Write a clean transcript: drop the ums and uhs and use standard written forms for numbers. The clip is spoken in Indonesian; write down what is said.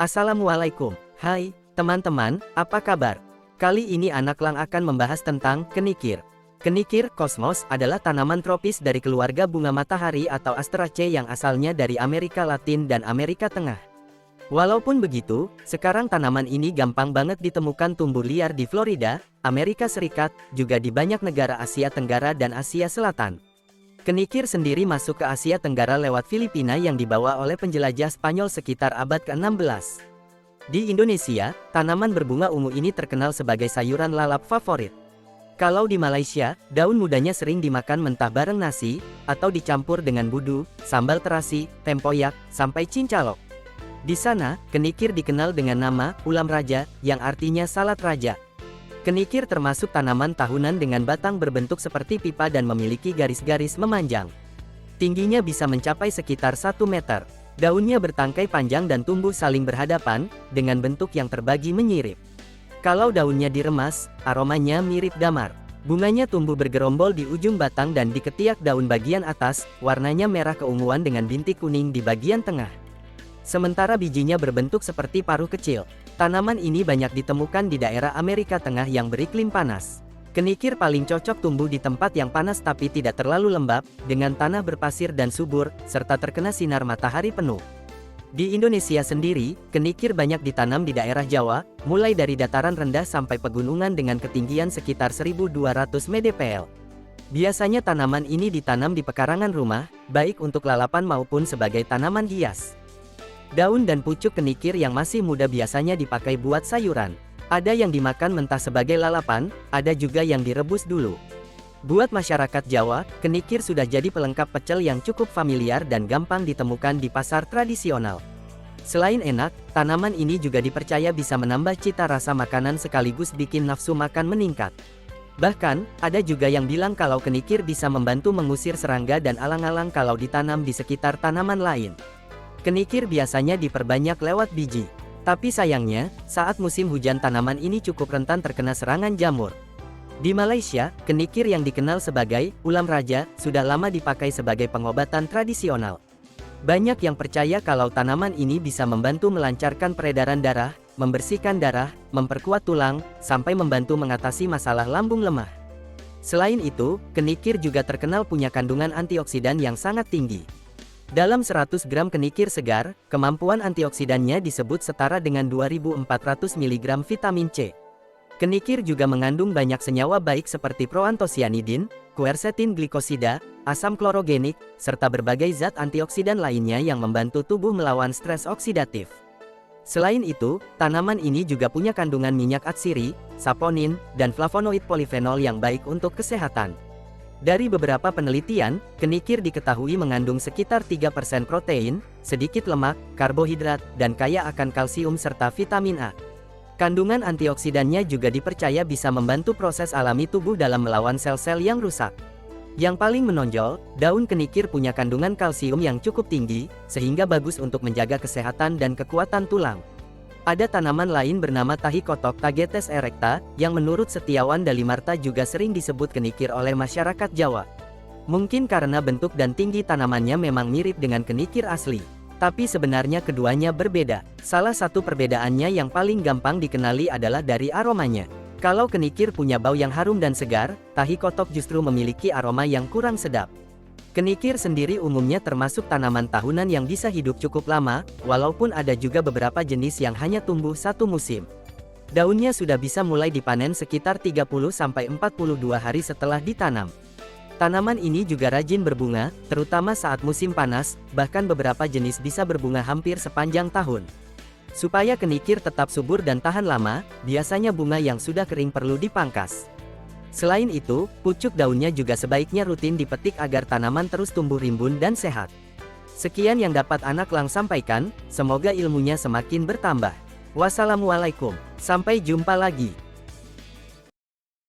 Assalamualaikum. Hai, teman-teman, apa kabar? Kali ini Anak Lang akan membahas tentang kenikir. Kenikir kosmos adalah tanaman tropis dari keluarga bunga matahari atau Asteraceae yang asalnya dari Amerika Latin dan Amerika Tengah. Walaupun begitu, sekarang tanaman ini gampang banget ditemukan tumbuh liar di Florida, Amerika Serikat, juga di banyak negara Asia Tenggara dan Asia Selatan. Kenikir sendiri masuk ke Asia Tenggara lewat Filipina yang dibawa oleh penjelajah Spanyol sekitar abad ke-16. Di Indonesia, tanaman berbunga ungu ini terkenal sebagai sayuran lalap favorit. Kalau di Malaysia, daun mudanya sering dimakan mentah bareng nasi, atau dicampur dengan budu, sambal terasi, tempoyak, sampai cincalok. Di sana, kenikir dikenal dengan nama ulam raja, yang artinya salad raja. Kenikir termasuk tanaman tahunan dengan batang berbentuk seperti pipa dan memiliki garis-garis memanjang. Tingginya bisa mencapai sekitar 1 meter. Daunnya bertangkai panjang dan tumbuh saling berhadapan, dengan bentuk yang terbagi menyirip. Kalau daunnya diremas, aromanya mirip damar. Bunganya tumbuh bergerombol di ujung batang dan di ketiak daun bagian atas, warnanya merah keunguan dengan bintik kuning di bagian tengah. Sementara bijinya berbentuk seperti paruh kecil. Tanaman ini banyak ditemukan di daerah Amerika Tengah yang beriklim panas. Kenikir paling cocok tumbuh di tempat yang panas tapi tidak terlalu lembab, dengan tanah berpasir dan subur, serta terkena sinar matahari penuh. Di Indonesia sendiri, kenikir banyak ditanam di daerah Jawa, mulai dari dataran rendah sampai pegunungan dengan ketinggian sekitar 1200 mdpl. Biasanya tanaman ini ditanam di pekarangan rumah, baik untuk lalapan maupun sebagai tanaman hias. Daun dan pucuk kenikir yang masih muda biasanya dipakai buat sayuran. Ada yang dimakan mentah sebagai lalapan, ada juga yang direbus dulu. Buat masyarakat Jawa, kenikir sudah jadi pelengkap pecel yang cukup familiar dan gampang ditemukan di pasar tradisional. Selain enak, tanaman ini juga dipercaya bisa menambah cita rasa makanan sekaligus bikin nafsu makan meningkat. Bahkan, ada juga yang bilang kalau kenikir bisa membantu mengusir serangga dan alang-alang kalau ditanam di sekitar tanaman lain. Kenikir biasanya diperbanyak lewat biji. Tapi sayangnya, saat musim hujan tanaman ini cukup rentan terkena serangan jamur. Di Malaysia, kenikir yang dikenal sebagai ulam raja, sudah lama dipakai sebagai pengobatan tradisional. Banyak yang percaya kalau tanaman ini bisa membantu melancarkan peredaran darah, membersihkan darah, memperkuat tulang, sampai membantu mengatasi masalah lambung lemah. Selain itu, kenikir juga terkenal punya kandungan antioksidan yang sangat tinggi. Dalam 100 gram kenikir segar, kemampuan antioksidannya disebut setara dengan 2400 mg vitamin C. Kenikir juga mengandung banyak senyawa baik seperti proantosianidin, quercetin glikosida, asam klorogenik, serta berbagai zat antioksidan lainnya yang membantu tubuh melawan stres oksidatif. Selain itu, tanaman ini juga punya kandungan minyak atsiri, saponin, dan flavonoid polifenol yang baik untuk kesehatan. Dari beberapa penelitian, kenikir diketahui mengandung sekitar 3% protein, sedikit lemak, karbohidrat, dan kaya akan kalsium serta vitamin A. Kandungan antioksidannya juga dipercaya bisa membantu proses alami tubuh dalam melawan sel-sel yang rusak. Yang paling menonjol, daun kenikir punya kandungan kalsium yang cukup tinggi, sehingga bagus untuk menjaga kesehatan dan kekuatan tulang. Ada tanaman lain bernama tahi kotok Tagetes erecta, yang menurut Setiawan Dalimarta juga sering disebut kenikir oleh masyarakat Jawa. Mungkin karena bentuk dan tinggi tanamannya memang mirip dengan kenikir asli. Tapi sebenarnya keduanya berbeda. Salah satu perbedaannya yang paling gampang dikenali adalah dari aromanya. Kalau kenikir punya bau yang harum dan segar, tahi kotok justru memiliki aroma yang kurang sedap. Kenikir sendiri umumnya termasuk tanaman tahunan yang bisa hidup cukup lama, walaupun ada juga beberapa jenis yang hanya tumbuh satu musim. Daunnya sudah bisa mulai dipanen sekitar 30-42 hari setelah ditanam. Tanaman ini juga rajin berbunga, terutama saat musim panas, bahkan beberapa jenis bisa berbunga hampir sepanjang tahun. Supaya kenikir tetap subur dan tahan lama, biasanya bunga yang sudah kering perlu dipangkas. Selain itu, pucuk daunnya juga sebaiknya rutin dipetik agar tanaman terus tumbuh rimbun dan sehat. Sekian yang dapat Anak Lang sampaikan, semoga ilmunya semakin bertambah. Wassalamualaikum, sampai jumpa lagi.